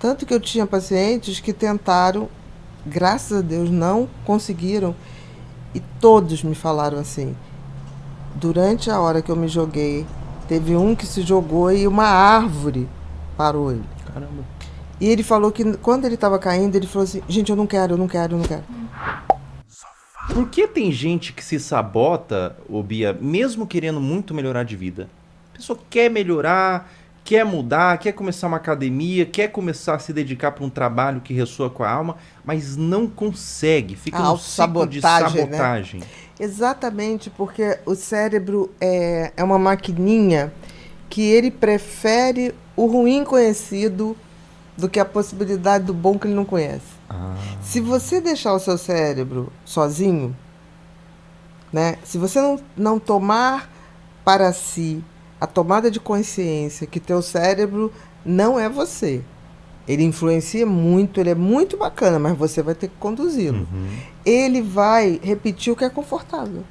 Tanto que eu tinha pacientes que tentaram, graças a Deus não conseguiram, e todos me falaram assim, durante a hora que eu me joguei, teve um que se jogou e uma árvore parou ele. Caramba. E ele falou que quando ele estava caindo, ele falou assim, gente, eu não quero, eu não quero, eu não quero. Por que tem gente que se sabota, ô Bia, mesmo querendo muito melhorar de vida? A pessoa quer melhorar, quer mudar, quer começar uma academia, quer começar a se dedicar para um trabalho que ressoa com a alma, mas não consegue, fica no ciclo de sabotagem. Né? Exatamente, porque o cérebro é uma maquininha que ele prefere o ruim conhecido do que a possibilidade do bom que ele não conhece. Se você deixar o seu cérebro sozinho, né, se você não tomar para si a tomada de consciência que teu cérebro não é você, ele influencia muito, ele é muito bacana, mas você vai ter que conduzi-lo. Ele vai repetir o que é confortável.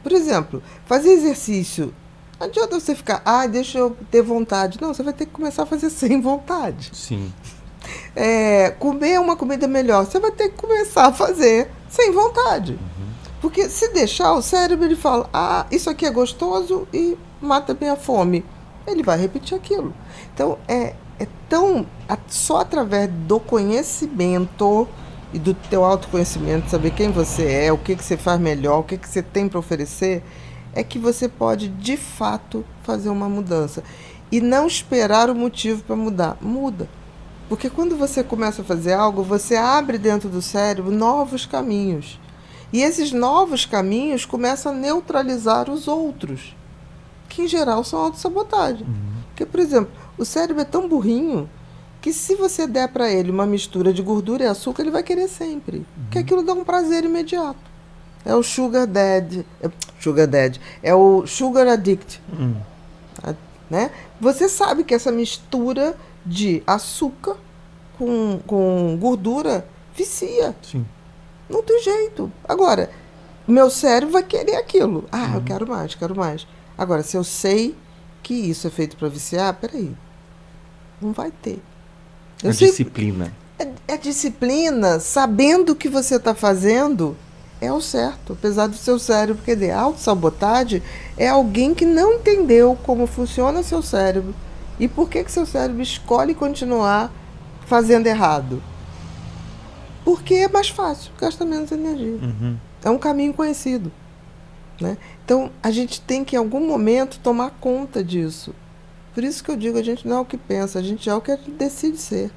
Por exemplo, fazer exercício. Não adianta você ficar, deixa eu ter vontade. Não, você vai ter que começar a fazer sem vontade. Sim. Comer uma comida melhor, você vai ter que começar a fazer sem vontade. Porque se deixar, o cérebro ele fala, isso aqui é gostoso e mata minha fome. Ele vai repetir aquilo. Então, só através do conhecimento e do teu autoconhecimento, saber quem você é, o que você faz melhor, o que você tem para oferecer, é que você pode, de fato, fazer uma mudança. E não esperar o motivo para mudar. Muda. Porque quando você começa a fazer algo, você abre dentro do cérebro novos caminhos. E esses novos caminhos começam a neutralizar os outros, que em geral são autossabotagem. Porque, por exemplo, o cérebro é tão burrinho que se você der para ele uma mistura de gordura e açúcar, ele vai querer sempre. Porque aquilo dá um prazer imediato. É o sugar daddy. É o sugar addict. Né? Você sabe que essa mistura de açúcar com gordura vicia. Sim. Não tem jeito. Agora, meu cérebro vai querer aquilo. Eu quero mais. Agora, se eu sei que isso é feito para viciar, peraí. Não vai ter. Disciplina. É disciplina, sabendo o que você está fazendo, é o certo. Apesar do seu cérebro querer. Autossabotagem é alguém que não entendeu como funciona seu cérebro e por que seu cérebro escolhe continuar fazendo errado. Porque é mais fácil, gasta menos energia. É um caminho conhecido. Né? Então, a gente tem que, em algum momento, tomar conta disso. Por isso que eu digo, a gente não é o que pensa, a gente é o que a gente decide ser.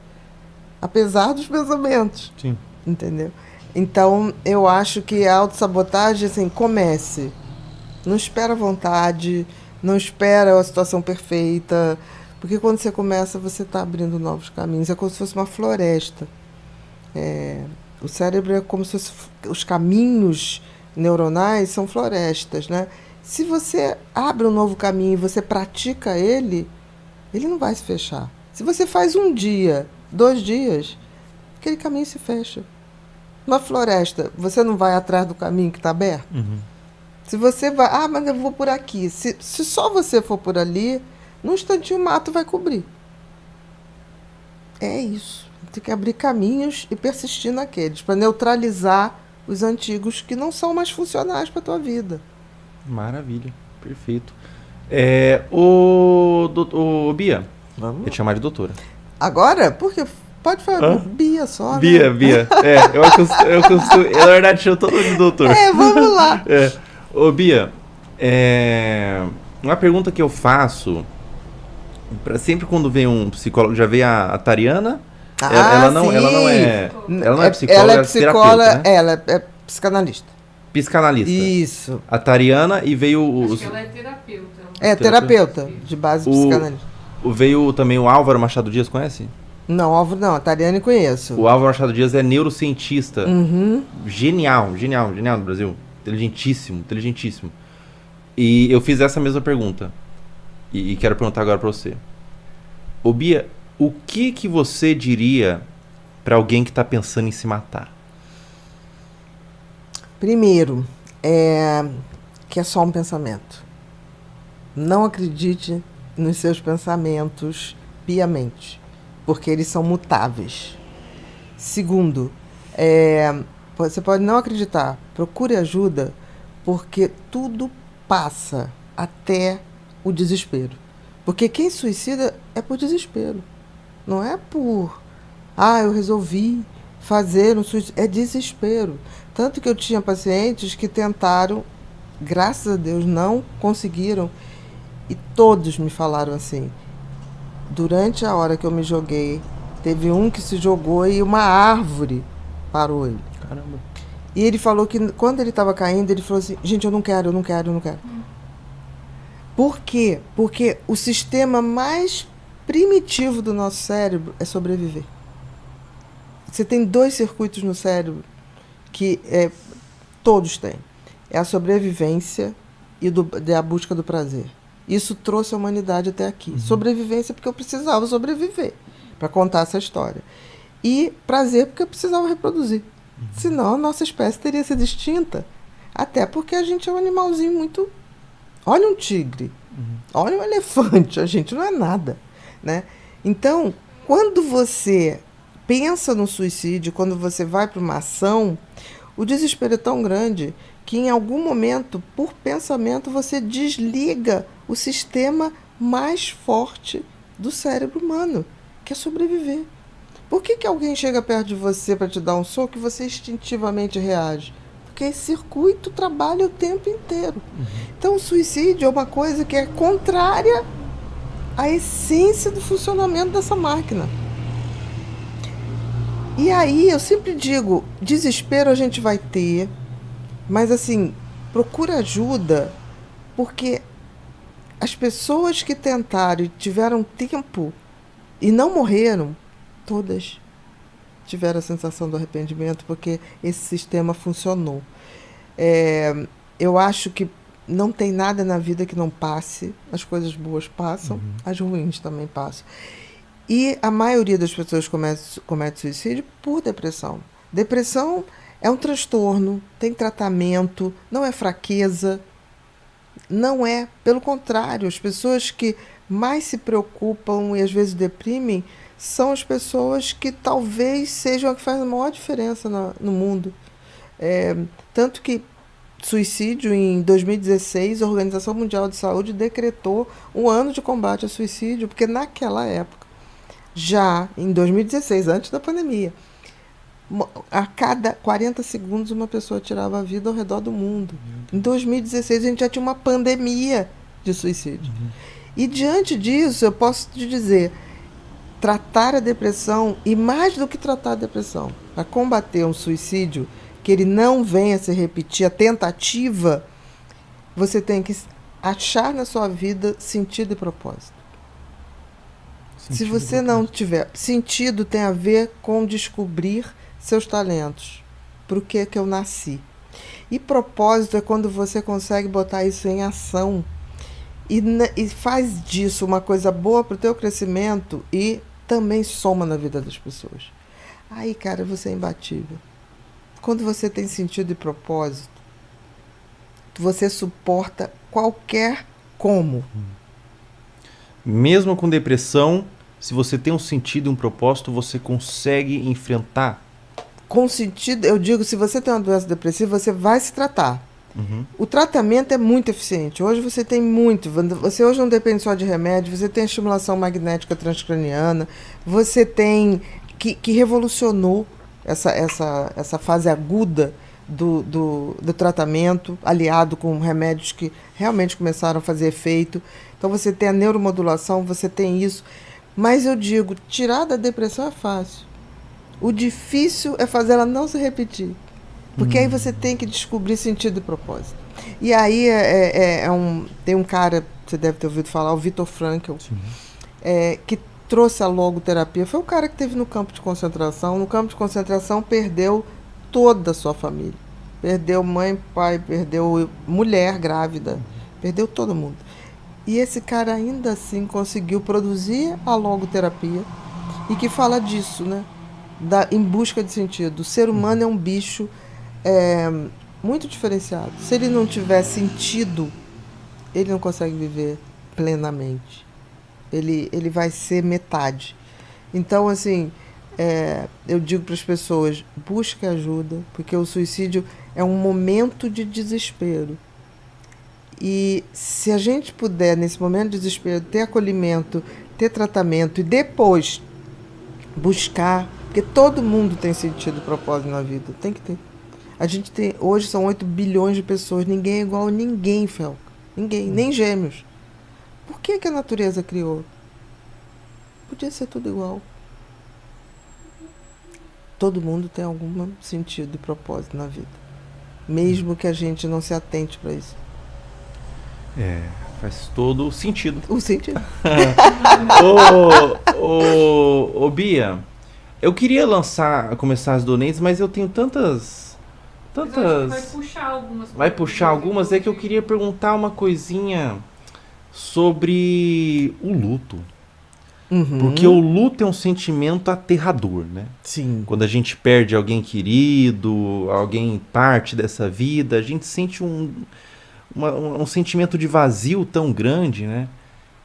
Apesar dos pensamentos. Sim. Entendeu? Então, eu acho que a autossabotagem, assim, comece. Não espera a vontade, não espera a situação perfeita, porque quando você começa, você está abrindo novos caminhos. É como se fosse uma floresta. O cérebro é como se os caminhos neuronais são florestas, né? Se você abre um novo caminho e você pratica ele não vai se fechar. Se você faz 1 dia, 2 dias, aquele caminho se fecha. Na floresta, você não vai atrás do caminho que está aberto? Se você vai, mas eu vou por aqui. Se só você for por ali, num instantinho o mato vai cobrir. É isso. Tem que abrir caminhos e persistir naqueles, para neutralizar os antigos que não são mais funcionais para a tua vida. Maravilha, perfeito. Ô Bia, Vamos. eu te chamar de doutora. Agora? Porque pode falar Bia só, Bia, né? Bia. Eu costumo, na verdade, chamo todo mundo de doutor. Vamos lá. Ô Bia, uma pergunta que eu faço, sempre quando vem um psicólogo, já veio a Tariana, ela não é psicóloga, ela é psicóloga, terapeuta, né? ela é psicanalista. Psicanalista. Isso. A Tariana e veio Acho que ela é terapeuta. Terapeuta, de base psicanalista. Veio também o Álvaro Machado Dias, conhece? Não, Álvaro não, a Tariane conheço. O Álvaro Machado Dias é neurocientista. Genial no Brasil. Inteligentíssimo. E eu fiz essa mesma pergunta. E quero perguntar agora pra você. Ô Bia, o que você diria pra alguém que tá pensando em se matar? Primeiro, que é só um pensamento. Não acredite nos seus pensamentos piamente. porque eles são mutáveis. Segundo, você pode não acreditar, procure ajuda, porque tudo passa até o desespero. Porque quem suicida é por desespero, não é por, eu resolvi fazer um suicídio, é desespero. Tanto que eu tinha pacientes que tentaram, graças a Deus não conseguiram, e todos me falaram assim, durante a hora que eu me joguei, teve um que se jogou e uma árvore parou ele. Caramba. E ele falou que quando ele estava caindo, ele falou assim, gente, eu não quero. Por quê? Porque o sistema mais primitivo do nosso cérebro é sobreviver. Você tem 2 circuitos no cérebro que todos têm. É a sobrevivência e a busca do prazer. Isso trouxe a humanidade até aqui. Sobrevivência porque eu precisava sobreviver para contar essa história. E prazer porque eu precisava reproduzir. Senão a nossa espécie teria sido extinta. Até porque a gente é um animalzinho muito... Olha um tigre, olha um elefante, a gente não é nada, né? Então, quando você pensa no suicídio, quando você vai para uma ação, o desespero é tão grande que em algum momento, por pensamento, você desliga o sistema mais forte do cérebro humano, que é sobreviver. Por que alguém chega perto de você para te dar um soco e você instintivamente reage? Porque esse circuito trabalha o tempo inteiro. Então, o suicídio é uma coisa que é contrária à essência do funcionamento dessa máquina. E aí, eu sempre digo, desespero a gente vai ter, mas assim, procura ajuda, porque as pessoas que tentaram e tiveram tempo e não morreram, todas tiveram a sensação do arrependimento, porque esse sistema funcionou. Eu acho que não tem nada na vida que não passe, as coisas boas passam, as ruins também passam. E a maioria das pessoas comete suicídio por depressão. Depressão é um transtorno, tem tratamento, não é fraqueza, não é, pelo contrário, as pessoas que mais se preocupam e às vezes deprimem são as pessoas que talvez sejam a que faz a maior diferença no mundo. Tanto que suicídio, em 2016, a Organização Mundial de Saúde decretou um ano de combate ao suicídio, porque naquela época, já em 2016, antes da pandemia, a cada 40 segundos uma pessoa tirava a vida ao redor do mundo. Em 2016 a gente já tinha uma pandemia de suicídio. E diante disso, eu posso te dizer, tratar a depressão, e mais do que tratar a depressão, para combater um suicídio, que ele não venha se repetir, a tentativa, você tem que achar na sua vida sentido e propósito. Se você não tiver sentido, tem a ver com descobrir seus talentos. Por que eu nasci? E propósito é quando você consegue botar isso em ação e faz disso uma coisa boa para o teu crescimento e também soma na vida das pessoas. Aí, cara, você é imbatível. Quando você tem sentido e propósito, você suporta qualquer como. Mesmo com depressão, se você tem um sentido e um propósito, você consegue enfrentar? Com sentido, eu digo, se você tem uma doença depressiva, você vai se tratar. O tratamento é muito eficiente. Hoje você tem muito. Você hoje não depende só de remédio, você tem a estimulação magnética transcraniana, você tem que revolucionou essa fase aguda do tratamento, aliado com remédios que realmente começaram a fazer efeito. Então você tem a neuromodulação, você tem isso. Mas eu digo, tirar da depressão é fácil. O difícil é fazer ela não se repetir. Porque aí você tem que descobrir sentido e propósito. E aí tem um cara, você deve ter ouvido falar, o Viktor Frankl, que trouxe a logoterapia. Foi o cara que esteve no campo de concentração. No campo de concentração perdeu toda a sua família. Perdeu mãe, pai, perdeu mulher grávida, perdeu todo mundo. E esse cara ainda assim conseguiu produzir a logoterapia e que fala disso, né? Em busca de sentido. O ser humano é um bicho muito diferenciado. Se ele não tiver sentido, ele não consegue viver plenamente. Ele vai ser metade. Então, assim, eu digo para as pessoas, busque ajuda, porque o suicídio é um momento de desespero. E se a gente puder, nesse momento de desespero, ter acolhimento, ter tratamento e depois buscar, porque todo mundo tem sentido e propósito na vida, tem que ter. A gente tem, hoje são 8 bilhões de pessoas, ninguém é igual a ninguém, Fel. Ninguém, nem gêmeos. Por que a natureza criou? Podia ser tudo igual. Todo mundo tem algum sentido e propósito na vida. Mesmo que a gente não se atente para isso. Faz todo sentido. O sentido. Ô, Bia, eu queria começar as donations, mas eu tenho tantas. Vai puxar algumas. Vai puxar algumas, é que eu queria perguntar uma coisinha sobre o luto. Uhum. Porque o luto é um sentimento aterrador, né? Sim. Quando a gente perde alguém querido, alguém parte dessa vida, a gente sente um sentimento de vazio tão grande, né?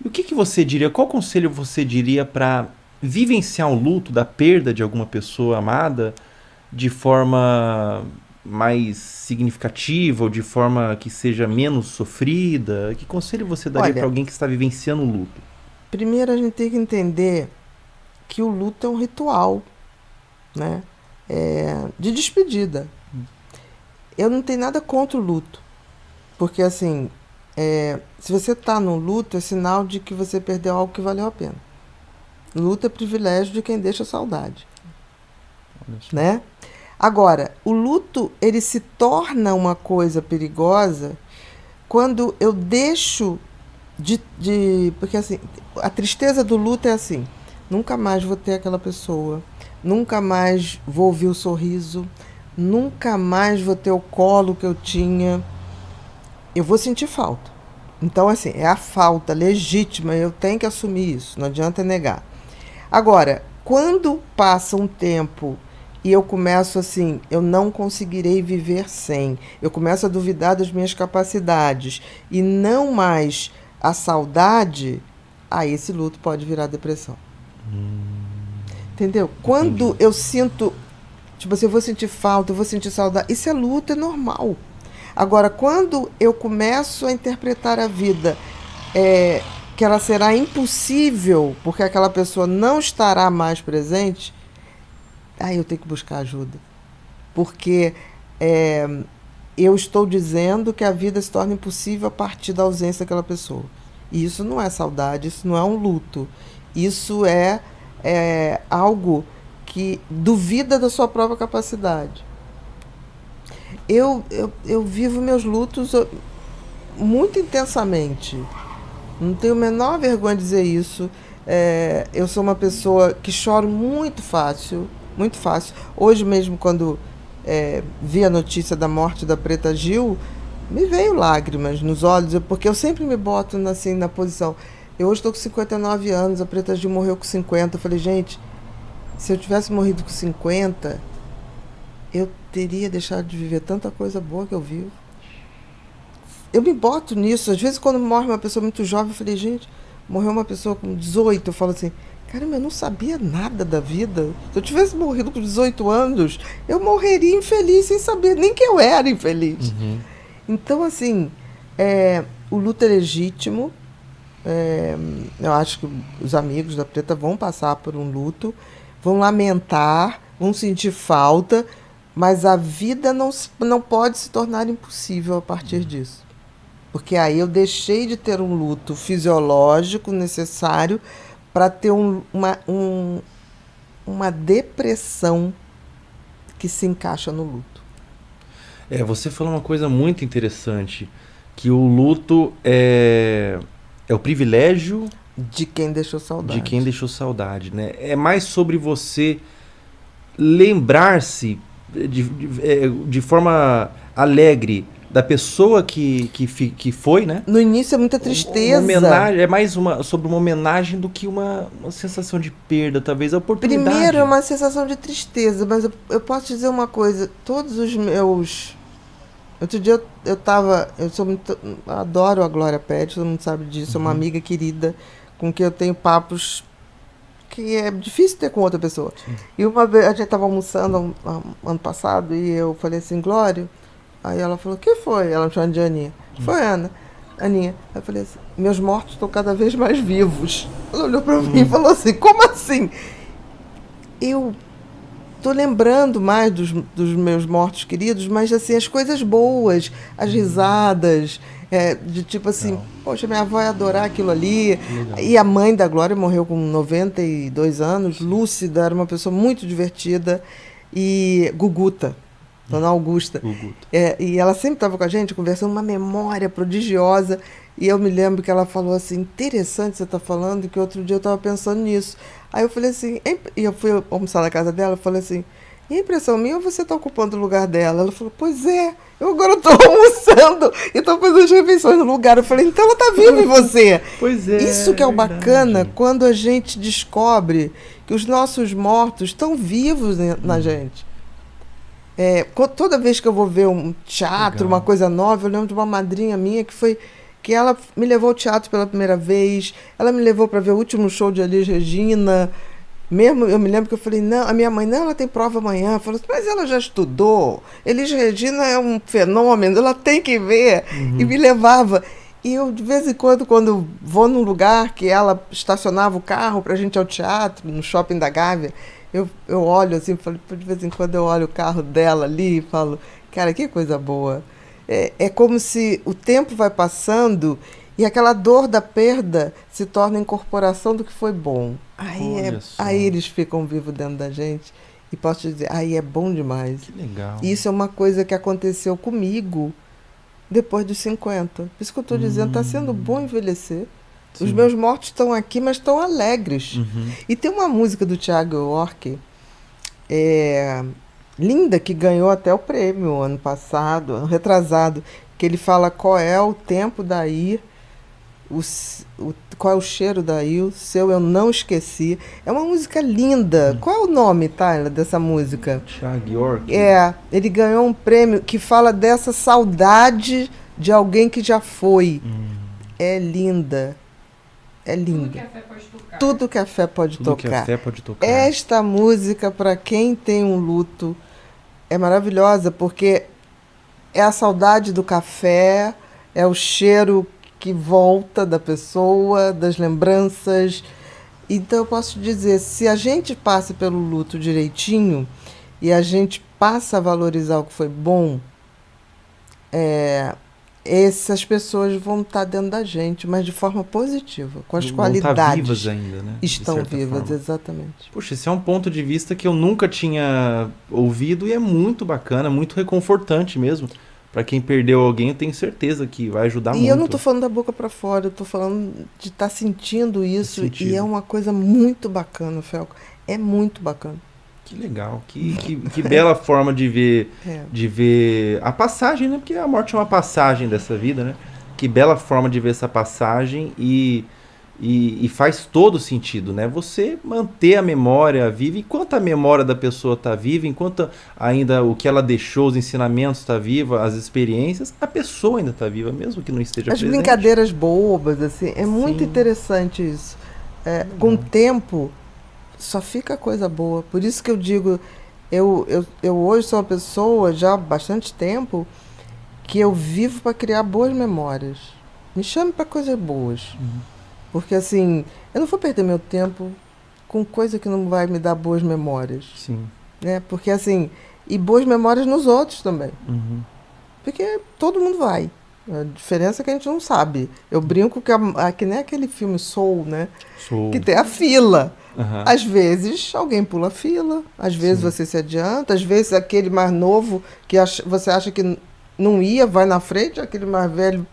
E o que você diria, qual conselho você diria para vivenciar o luto da perda de alguma pessoa amada de forma mais significativa ou de forma que seja menos sofrida? Que conselho você daria para alguém que está vivenciando o luto? Primeiro a gente tem que entender que o luto é um ritual, né? De despedida. Eu não tenho nada contra o luto. Porque, assim, se você está no luto, é sinal de que você perdeu algo que valeu a pena. Luto é privilégio de quem deixa saudade. Né? Agora, o luto, ele se torna uma coisa perigosa quando eu deixo porque, assim, a tristeza do luto é assim, nunca mais vou ter aquela pessoa, nunca mais vou ouvir o sorriso, nunca mais vou ter o colo que eu tinha. Eu vou sentir falta. Então, assim, é a falta legítima, eu tenho que assumir isso, não adianta negar. Agora, quando passa um tempo e eu começo assim, eu não conseguirei viver sem, eu começo a duvidar das minhas capacidades e não mais a saudade, aí esse luto pode virar depressão. Entendeu? Quando eu sinto, tipo assim, eu vou sentir falta, eu vou sentir saudade, isso é luto, é normal. Agora, quando eu começo a interpretar a vida que ela será impossível porque aquela pessoa não estará mais presente, aí eu tenho que buscar ajuda. Porque eu estou dizendo que a vida se torna impossível a partir da ausência daquela pessoa. E isso não é saudade, isso não é um luto. Isso é algo que duvida da sua própria capacidade. Eu vivo meus lutos muito intensamente. Não tenho a menor vergonha de dizer isso. Eu sou uma pessoa que choro muito fácil, muito fácil. Hoje mesmo, quando vi a notícia da morte da Preta Gil, me veio lágrimas nos olhos, porque eu sempre me boto assim, na posição. Eu hoje estou com 59 anos, a Preta Gil morreu com 50. Eu falei, gente, se eu tivesse morrido com 50, eu teria deixado de viver tanta coisa boa que eu vivo. Eu me boto nisso. Às vezes, quando morre uma pessoa muito jovem, eu falei, gente, morreu uma pessoa com 18, eu falo assim, caramba, eu não sabia nada da vida. Se eu tivesse morrido com 18 anos, eu morreria infeliz sem saber nem que eu era infeliz. Uhum. Então, assim, o luto é legítimo. Eu acho que os amigos da Preta vão passar por um luto, vão lamentar, vão sentir falta, mas a vida não pode se tornar impossível a partir disso. Porque aí eu deixei de ter um luto fisiológico necessário para ter uma depressão que se encaixa no luto. Você falou uma coisa muito interessante, que o luto é o privilégio de quem deixou saudade. De quem deixou saudade, né? É mais sobre você lembrar-se de forma alegre da pessoa que foi, né? No início é muita tristeza. Homenagem, é mais sobre uma homenagem do que uma sensação de perda, talvez a oportunidade. Primeiro é uma sensação de tristeza, mas eu posso dizer uma coisa, todos os meus... Outro dia eu adoro a Glória Pérez, todo mundo sabe disso, é uma amiga querida, com quem eu tenho papos que é difícil ter com outra pessoa. Sim. E uma vez, a gente estava almoçando ano passado, e eu falei assim, Glória, aí ela falou, o que foi? Ela me chamou de Aninha. Foi, Aninha. Aí eu falei assim, meus mortos estão cada vez mais vivos. Ela olhou para mim e falou assim, como assim? Eu tô lembrando mais dos meus mortos queridos, mas assim, as coisas boas, as risadas, de tipo assim, poxa, minha avó ia adorar aquilo ali. E a mãe da Glória morreu com 92 anos, lúcida, era uma pessoa muito divertida. E Guguta, Dona Augusta. E ela sempre estava com a gente, conversando, uma memória prodigiosa. E eu me lembro que ela falou assim, interessante você estar falando, que outro dia eu estava pensando nisso. Aí eu falei assim, e eu fui almoçar na casa dela, eu falei assim, e a impressão minha ou você está ocupando o lugar dela? Ela falou, pois é, eu agora estou almoçando e estou fazendo as refeições no lugar. Eu falei, então ela está viva em você. Pois é. Isso que é o bacana, quando a gente descobre que os nossos mortos estão vivos na gente. Toda vez que eu vou ver um teatro, uma coisa nova, eu lembro de uma madrinha minha que ela me levou ao teatro pela primeira vez, ela me levou para ver o último show de Elis Regina. Mesmo, eu me lembro que eu falei, não, a minha mãe, não, ela tem prova amanhã. Falou assim, mas ela já estudou, Elis Regina é um fenômeno, ela tem que ver. E me levava. E eu, de vez em quando vou num lugar que ela estacionava o carro pra gente ir ao teatro, no shopping da Gávea, eu olho assim, de vez em quando eu olho o carro dela ali e falo, cara, que coisa boa. É como se o tempo vai passando e aquela dor da perda se torna incorporação do que foi bom. Aí eles ficam vivos dentro da gente. E posso te dizer, aí é bom demais. Que legal. Isso é uma coisa que aconteceu comigo depois dos 50. Por isso que eu estou dizendo, está sendo bom envelhecer. Sim. Os meus mortos estão aqui, mas estão alegres. E tem uma música do Thiago York, linda, que ganhou até o prêmio ano passado, ano retrasado, que ele fala qual é o tempo daí, qual é o cheiro daí, o seu eu não esqueci. É uma música linda. Qual é o nome, Tyler, dessa música? Thiago York. Ele ganhou um prêmio que fala dessa saudade de alguém que já foi. É linda. É linda. Tudo que a fé pode tocar. Esta música, para quem tem um luto, é maravilhosa, porque é a saudade do café, é o cheiro que volta da pessoa, das lembranças. Então eu posso dizer, se a gente passa pelo luto direitinho e a gente passa a valorizar o que foi bom, essas pessoas vão estar dentro da gente, mas de forma positiva, com as qualidades. Estão vivas ainda, né? Estão vivas, exatamente. Puxa, esse é um ponto de vista que eu nunca tinha ouvido e é muito bacana, muito reconfortante mesmo. Para quem perdeu alguém, eu tenho certeza que vai ajudar muito. E eu não estou falando da boca para fora, eu estou falando de estar sentindo isso. E é uma coisa muito bacana, Felco. É muito bacana. Que legal, que bela forma de ver a passagem, né? Porque a morte é uma passagem dessa vida, né? Que bela forma de ver essa passagem e faz todo sentido, né? Você manter a memória viva, enquanto a memória da pessoa está viva, enquanto ainda o que ela deixou, os ensinamentos está viva, as experiências, a pessoa ainda está viva, mesmo que não esteja presente. As brincadeiras bobas, assim, é muito interessante isso. Com o tempo, só fica coisa boa. Por isso que eu digo, eu hoje sou uma pessoa, já há bastante tempo, que eu vivo para criar boas memórias. Me chame para coisas boas. Porque, assim, eu não vou perder meu tempo com coisa que não vai me dar boas memórias. Sim. Né? Porque, assim, e boas memórias nos outros também. Porque todo mundo vai. A diferença é que a gente não sabe. Eu brinco que nem aquele filme Soul, né? Soul. Que tem a fila. Às vezes alguém pula a fila, às vezes você se adianta, às vezes aquele mais novo que você acha que não ia, vai na frente, aquele mais velho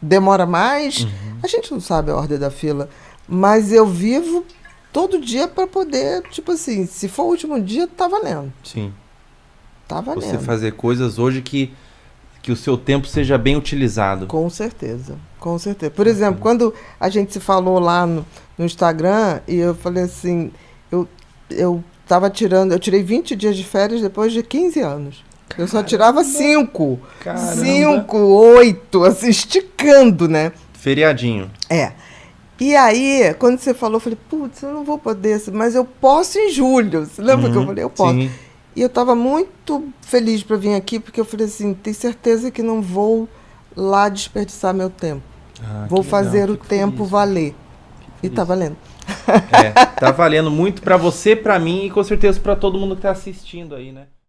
demora mais. A gente não sabe a ordem da fila, mas eu vivo todo dia para poder, tipo assim, se for o último dia, tá valendo. Sim. Tá valendo. Você fazer coisas hoje que o seu tempo seja bem utilizado. Com certeza, com certeza. Por exemplo, quando a gente se falou lá no Instagram, e eu falei assim, eu tirei 20 dias de férias depois de 15 anos. Eu só tirava 5. 5, 8, assim, esticando, né? Feriadinho. E aí, quando você falou, eu falei, putz, eu não vou poder, mas eu posso em julho. Você lembra que eu falei, eu posso. Sim. E eu estava muito feliz para vir aqui, porque eu falei assim, tenho certeza que não vou lá desperdiçar meu tempo. Vou fazer o tempo valer. E tá valendo. Tá valendo muito pra você, pra mim e com certeza pra todo mundo que tá assistindo aí, né?